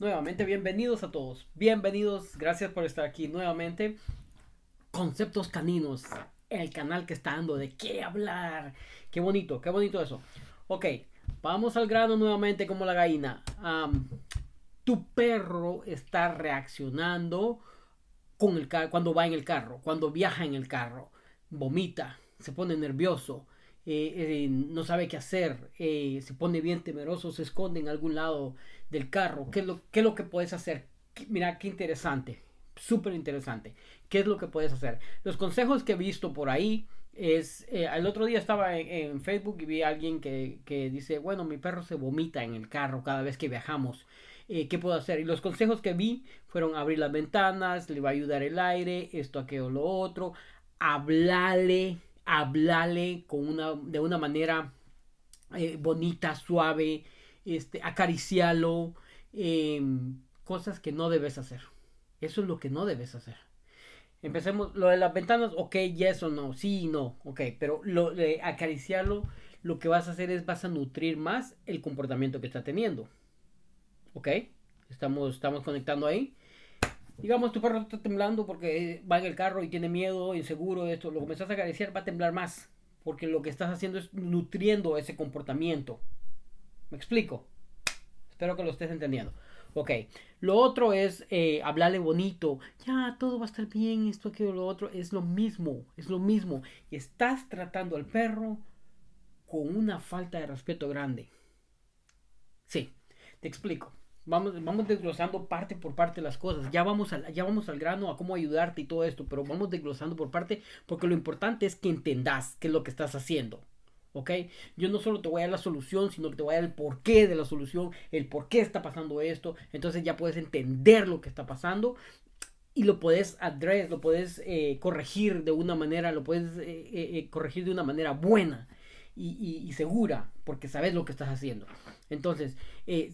Nuevamente, bienvenidos a todos. Bienvenidos, gracias por estar aquí nuevamente. Conceptos Caninos, el canal que está dando de qué hablar. Qué bonito eso. Ok, vamos al grano nuevamente como la gallina. Tu perro está reaccionando con cuando va en el carro, cuando viaja en el carro. Vomita, se pone nervioso, no sabe qué hacer, se pone bien temeroso, se esconde en algún lado del carro. ¿Qué es lo que puedes hacer? Mira, qué interesante, súper interesante. ¿Qué es lo que puedes hacer? Los consejos que he visto por ahí es, el otro día estaba en Facebook y vi a alguien que dice, bueno, mi perro se vomita en el carro cada vez que viajamos. ¿Qué puedo hacer? Y los consejos que vi fueron abrir las ventanas, le va a ayudar el aire, esto, aquello, lo otro. Hablarle de una manera bonita, suave, acariciarlo, eh, cosas que no debes hacer. Eso es lo que no debes hacer. Empecemos, lo de las ventanas, ok, yes o no, sí y no, ok, pero lo de acariciarlo, lo que vas a hacer es vas a nutrir más el comportamiento que está teniendo, ok, estamos conectando ahí. Digamos, tu perro está temblando porque va en el carro y tiene miedo, inseguro, esto, lo comenzás a acariciar, va a temblar más, porque lo que estás haciendo es nutriendo ese comportamiento. ¿Me explico? Espero que lo estés entendiendo. Ok, lo otro es hablarle bonito. Ya, todo va a estar bien, esto, aquello, lo otro. Es lo mismo, es lo mismo. Estás tratando al perro con una falta de respeto grande. Sí, te explico. Vamos desglosando parte por parte las cosas. Ya vamos al grano a cómo ayudarte y todo esto, pero vamos desglosando por parte porque lo importante es que entendas qué es lo que estás haciendo. ¿Ok? Yo no solo te voy a dar la solución, sino que te voy a dar el porqué de la solución, el por qué está pasando esto. Entonces ya puedes entender lo que está pasando y lo puedes lo puedes corregir de una manera, lo puedes corregir de una manera buena y segura, porque sabes lo que estás haciendo. Entonces,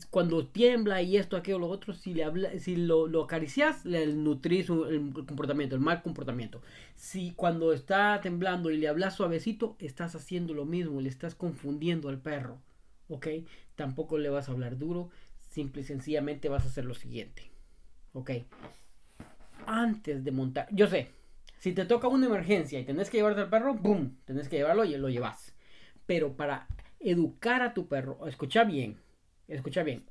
cuando tiembla y esto, aquello, lo otro, si lo acaricias, le nutrís el comportamiento, el mal comportamiento. Si cuando está temblando y le hablas suavecito, estás haciendo lo mismo, le estás confundiendo al perro. ¿Ok? Tampoco le vas a hablar duro, simple y sencillamente vas a hacer lo siguiente. ¿Ok? Antes de montar. Yo sé, si te toca una emergencia y tenés que llevarte al perro, ¡boom! Tenés que llevarlo y lo llevas. Pero para educar a tu perro, escucha bien,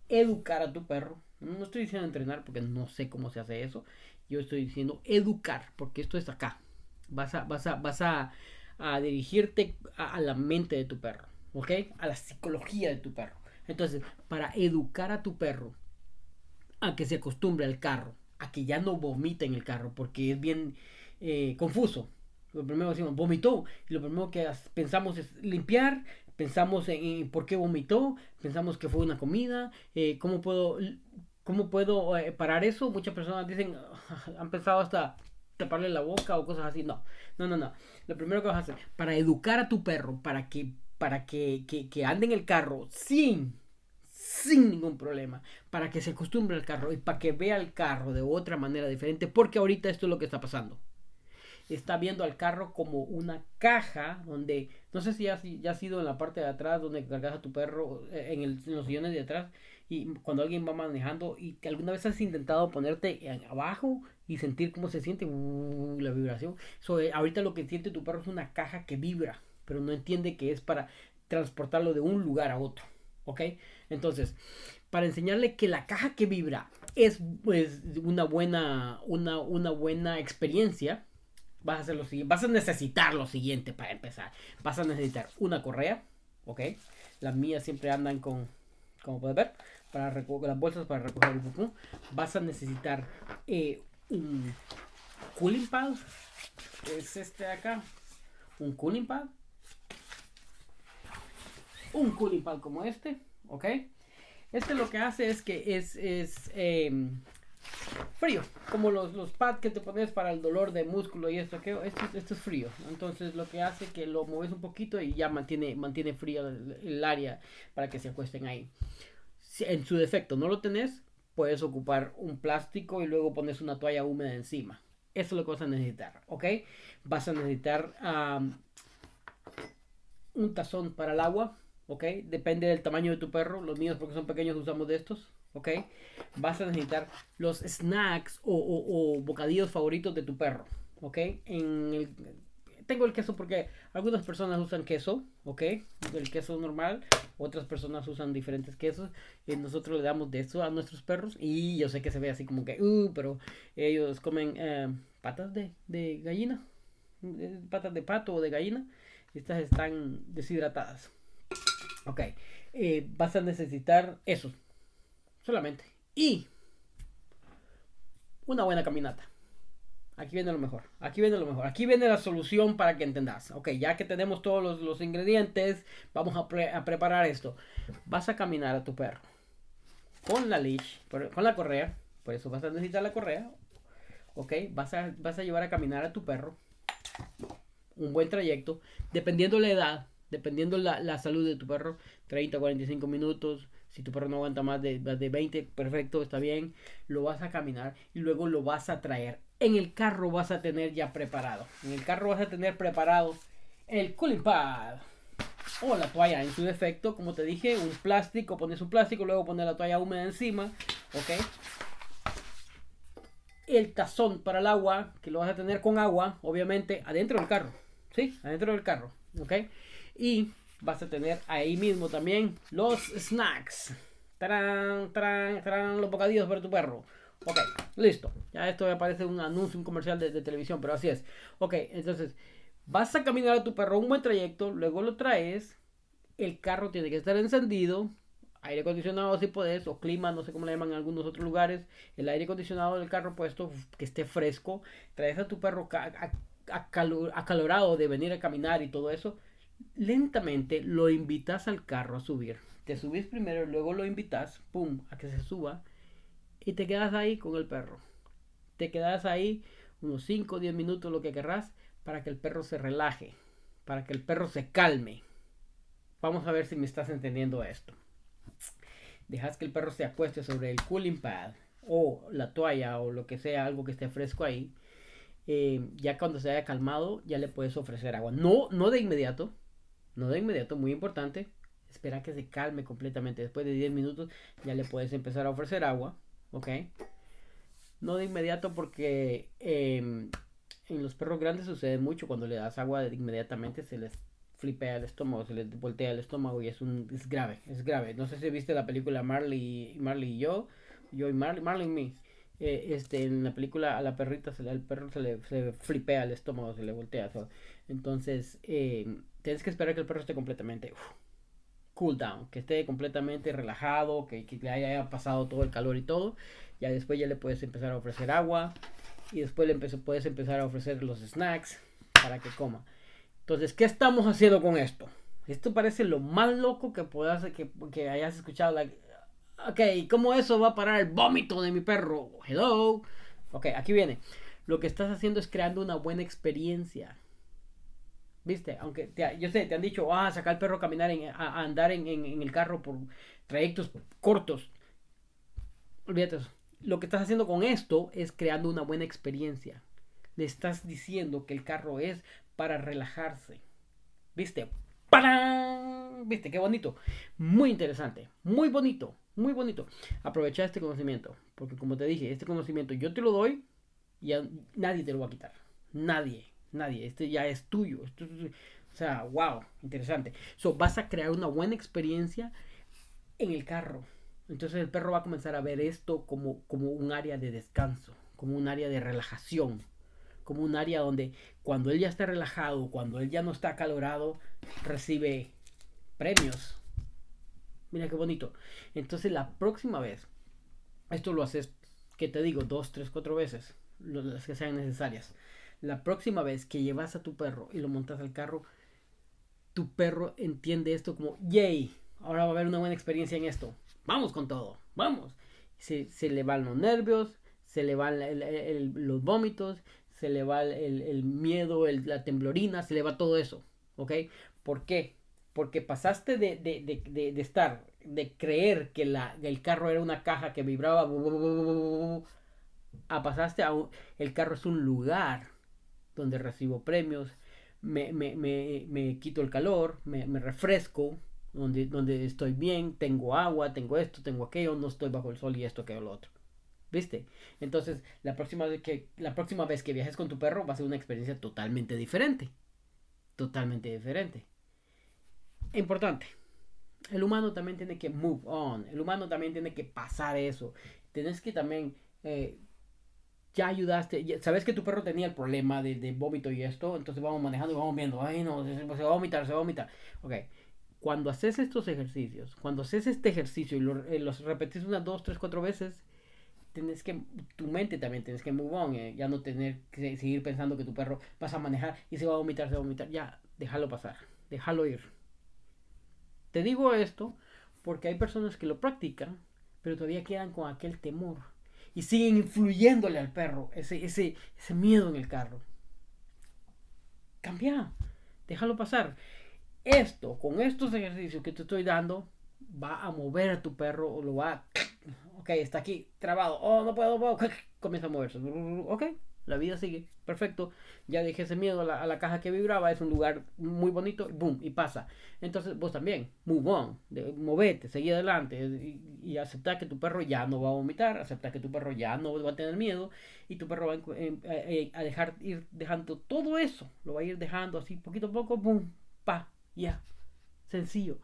educar a tu perro. No estoy diciendo entrenar porque no sé cómo se hace eso. Yo estoy diciendo educar, porque esto es acá. Vas a dirigirte a la mente de tu perro, ¿ok? A la psicología de tu perro. Entonces, para educar a tu perro a que se acostumbre al carro, a que ya no vomite en el carro, porque es bien confuso. Lo primero decimos, vomitó, y lo primero que pensamos es limpiar, pensamos en por qué vomitó, pensamos que fue una comida, cómo puedo parar eso. Muchas personas dicen, han pensado hasta taparle la boca o cosas así. No, no, no, no. Lo primero que vas a hacer, para educar a tu perro, que ande en el carro sin ningún problema, para que se acostumbre al carro y para que vea el carro de otra manera diferente, porque ahorita esto es lo que está pasando. Está viendo al carro como una caja donde, no sé si ya has ido en la parte de atrás donde cargas a tu perro en los sillones de atrás y cuando alguien va manejando y que alguna vez has intentado ponerte abajo y sentir cómo se siente la vibración. Ahorita lo que siente tu perro es una caja que vibra, pero no entiende que es para transportarlo de un lugar a otro. ¿Ok? Entonces, para enseñarle que la caja que vibra es pues, una buena experiencia, vas a hacer lo siguiente, vas a necesitar lo siguiente para empezar. Vas a necesitar una correa, ¿ok? Las mías siempre andan como puedes ver, para recoger las bolsas para recoger el pupú. Vas a necesitar un cooling pad, es este de acá, un cooling pad, un cooling pad como este, ¿ok? Este lo que hace es que es frío, como los pads que te pones para el dolor de músculo y esto, esto es frío. Entonces lo que hace que lo mueves un poquito y ya mantiene frío el área para que se acuesten ahí. Si en su defecto no lo tenés, puedes ocupar un plástico y luego pones una toalla húmeda encima. Eso es lo que vas a necesitar, ¿ok? Vas a necesitar un tazón para el agua, ¿ok? Depende del tamaño de tu perro. Los míos, porque son pequeños, usamos de estos, ¿ok? Vas a necesitar los snacks o bocadillos favoritos de tu perro, ¿ok? Tengo el queso porque algunas personas usan queso, ¿ok? El queso normal, otras personas usan diferentes quesos y nosotros le damos de eso a nuestros perros y yo sé que se ve así como que, pero ellos comen patas de gallina, patas de pato o de gallina, estas están deshidratadas, ¿ok? Vas a necesitar eso solamente y una buena caminata. Aquí viene lo mejor. Aquí viene lo mejor. Aquí viene la solución para que entendas. Ok, ya que tenemos todos los ingredientes, vamos a preparar esto. Vas a caminar a tu perro con la leash, con la correa. Por eso vas a necesitar la correa. Ok, vas a llevar a caminar a tu perro un buen trayecto. Dependiendo la edad, dependiendo la salud de tu perro, 30, 45 minutos. Si tu perro no aguanta más de 20, perfecto, está bien. Lo vas a caminar y luego lo vas a traer. En el carro vas a tener ya preparado. En el carro vas a tener preparado el cooling pad o la toalla en su defecto. Como te dije, un plástico, pones un plástico, luego pones la toalla húmeda encima. Ok. El tazón para el agua, que lo vas a tener con agua, obviamente, adentro del carro. ¿Sí? Adentro del carro. Ok. Y vas a tener ahí mismo también los snacks. ¡Tarán, tarán, tarán! Los bocadillos para tu perro. Ok, listo. Ya esto me parece un anuncio, un comercial de televisión, pero así es. Ok, entonces vas a caminar a tu perro un buen trayecto, luego lo traes. El carro tiene que estar encendido. Aire acondicionado si puedes, o clima, no sé cómo le llaman en algunos otros lugares. El aire acondicionado del carro puesto, que esté fresco. Traes a tu perro acalorado de venir a caminar y todo eso. Lentamente lo invitas al carro a subir. Te subís primero y luego lo invitas, pum, a que se suba y te quedas ahí con el perro. Te quedas ahí unos 5 o 10 minutos, lo que querrás, para que el perro se relaje, para que el perro se calme. Vamos a ver si me estás entendiendo esto. Dejas que el perro se acueste sobre el cooling pad o la toalla o lo que sea, algo que esté fresco ahí. Ya cuando se haya calmado, ya le puedes ofrecer agua. No de inmediato, no de inmediato, muy importante. Espera que se calme completamente. Después de 10 minutos ya le puedes empezar a ofrecer agua. ¿Ok? No de inmediato porque en los perros grandes sucede mucho. Cuando le das agua inmediatamente se les flipea el estómago, se les voltea el estómago y es grave, es grave. No sé si viste la película Marley y yo y Marley y me. En la película a la perrita, al perro se flipea el estómago, se le voltea. Entonces, tienes que esperar que el perro esté completamente cool down, que esté completamente relajado, que le haya pasado todo el calor y todo. Ya después ya le puedes empezar a ofrecer agua y después puedes empezar a ofrecer los snacks para que coma. Entonces, ¿qué estamos haciendo con esto? Esto parece lo más loco que hayas escuchado. Ok, ¿cómo eso va a parar el vómito de mi perro? Hello. Ok, aquí viene. Lo que estás haciendo es creando una buena experiencia. ¿Viste? Aunque yo sé, te han dicho, sacar al perro a caminar, a andar en el carro por trayectos cortos. Olvídate eso. Lo que estás haciendo con esto es creando una buena experiencia. Le estás diciendo que el carro es para relajarse. ¿Viste? ¡Parán! ¿Viste? Qué bonito. Muy interesante. Muy bonito. Muy bonito. Aprovecha este conocimiento. Porque como te dije, este conocimiento yo te lo doy y nadie te lo va a quitar. Nadie. Nadie. Este ya es tuyo. O sea, wow. Interesante. Vas a crear una buena experiencia en el carro. Entonces el perro va a comenzar a ver esto como un área de descanso, como un área de relajación, como un área donde cuando él ya está relajado, cuando él ya no está acalorado, recibe premios. Mira qué bonito. Entonces la próxima vez, esto lo haces, que te digo, 2, 3, 4 veces, las que sean necesarias. La próxima vez que llevas a tu perro y lo montas al carro, tu perro entiende esto como, yay, ahora va a haber una buena experiencia en esto. Vamos con todo, vamos. Se le van los nervios, se le van los vómitos, se le va el miedo, la temblorina, se le va todo eso. ¿Ok? ¿Por qué? Porque pasaste de estar, de creer que el carro era una caja que vibraba, a pasaste el carro es un lugar donde recibo premios, me quito el calor, me refresco, donde estoy bien, tengo agua, tengo esto, tengo aquello, no estoy bajo el sol y esto, aquello, lo otro. ¿Viste? Entonces, la próxima vez que viajes con tu perro va a ser una experiencia totalmente diferente. Totalmente diferente. Importante. El humano también tiene que move on. El humano también tiene que pasar eso. Tienes que también ya ayudaste, sabes que tu perro tenía el problema de vómito y esto, entonces vamos manejando y vamos viendo, ay no, se va a vomitar, se va a vomitar. Ok, cuando haces estos ejercicios, cuando haces este ejercicio y los repetís unas 2, 3, 4 veces, tienes que, tu mente también tienes que move on, ya no tener que seguir pensando que tu perro vas a manejar y se va a vomitar, ya, déjalo pasar, déjalo ir. Te digo esto porque hay personas que lo practican, pero todavía quedan con aquel temor y siguen influyéndole al perro ese miedo en el carro. Cambia, déjalo pasar. Esto, con estos ejercicios que te estoy dando, va a mover a tu perro o lo va a... Ok, está aquí, trabado. Oh, no puedo, no puedo. Comienza a moverse. Ok, la vida sigue. Perfecto. Ya dejé ese miedo a la caja que vibraba. Es un lugar muy bonito. Boom, y pasa. Entonces vos también, move on. Movete, seguí adelante. Y aceptar que tu perro ya no va a vomitar. Aceptar que tu perro ya no va a tener miedo. Y tu perro va a dejar ir dejando todo eso. Lo va a ir dejando así poquito a poco. Boom, pa, ya. Sencillo.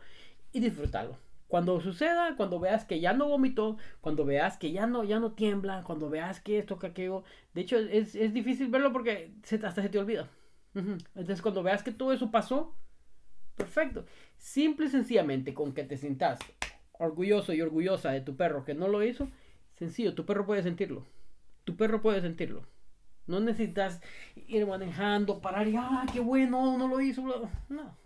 Y disfrutarlo. Cuando suceda, cuando veas que ya no vomitó, cuando veas que ya no tiembla, cuando veas que esto, que aquello. De hecho, es difícil verlo porque hasta se te olvida. Entonces, cuando veas que todo eso pasó, perfecto. Simple y sencillamente con que te sientas orgulloso y orgullosa de tu perro que no lo hizo, sencillo, tu perro puede sentirlo. Tu perro puede sentirlo. No necesitas ir manejando, parar y, qué bueno, no lo hizo.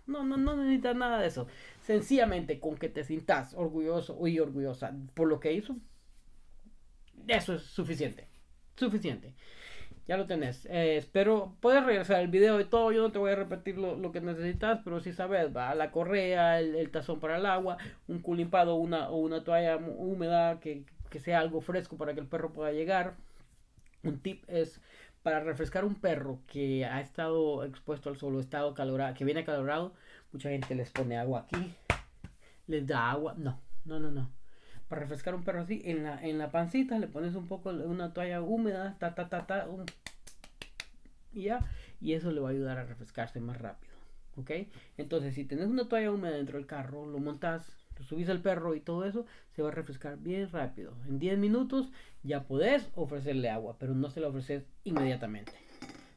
No necesitas nada de eso. Sencillamente con que te sientas orgulloso y orgullosa por lo que hizo, eso es suficiente. Suficiente. Ya lo tenés. Espero, puedes regresar el video y todo. Yo no te voy a repetir lo que necesitas, pero si sabes, va la correa, el tazón para el agua, un culimpado o una toalla húmeda que sea algo fresco para que el perro pueda llegar. Un tip es para refrescar un perro que ha estado expuesto al sol o estado calorado, que viene acalorado, mucha gente les pone agua aquí, les da agua. No. Para refrescar un perro así, en la pancita le pones un poco una toalla húmeda, y ya, y eso le va a ayudar a refrescarse más rápido. ¿Ok? Entonces, si tenés una toalla húmeda dentro del carro, lo montas, lo subís al perro y todo eso, se va a refrescar bien rápido. En 10 minutos ya podés ofrecerle agua, pero no se la ofreces inmediatamente.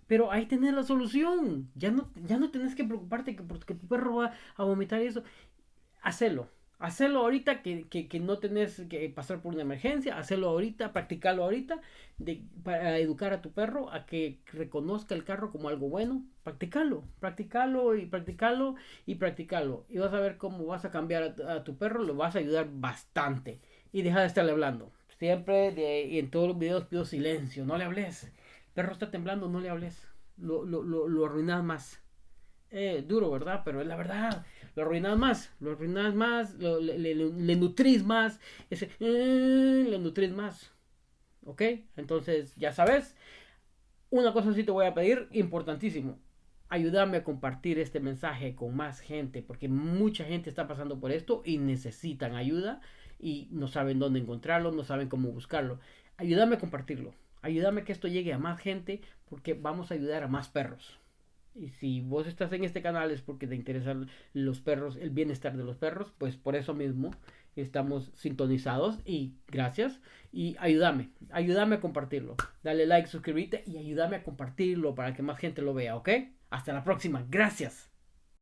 Pero ahí tenés la solución. Ya no tenés que preocuparte porque tu perro va a vomitar y eso. Hacelo. Hacelo ahorita que no tenés que pasar por una emergencia. Hacelo ahorita, practicarlo ahorita. Para educar a tu perro a que reconozca el carro como algo bueno. Practicalo y practicalo y practicalo. Y vas a ver cómo vas a cambiar a tu perro. Lo vas a ayudar bastante. Y deja de estarle hablando. Siempre y en todos los videos pido silencio. No le hables. El perro está temblando, no le hables. Lo arruinas más. Duro, ¿verdad? Pero es la verdad. Lo arruinas más, le nutrís más, le nutrís más. ¿Ok? Entonces, ya sabes, una cosa sí te voy a pedir, importantísimo. Ayúdame a compartir este mensaje con más gente, porque mucha gente está pasando por esto y necesitan ayuda y no saben dónde encontrarlo, no saben cómo buscarlo. Ayúdame a compartirlo. Ayúdame a que esto llegue a más gente porque vamos a ayudar a más perros. Y si vos estás en este canal es porque te interesan los perros, el bienestar de los perros, pues por eso mismo estamos sintonizados y gracias. Y ayúdame a compartirlo. Dale like, suscríbete y ayúdame a compartirlo para que más gente lo vea, ¿ok? Hasta la próxima, gracias.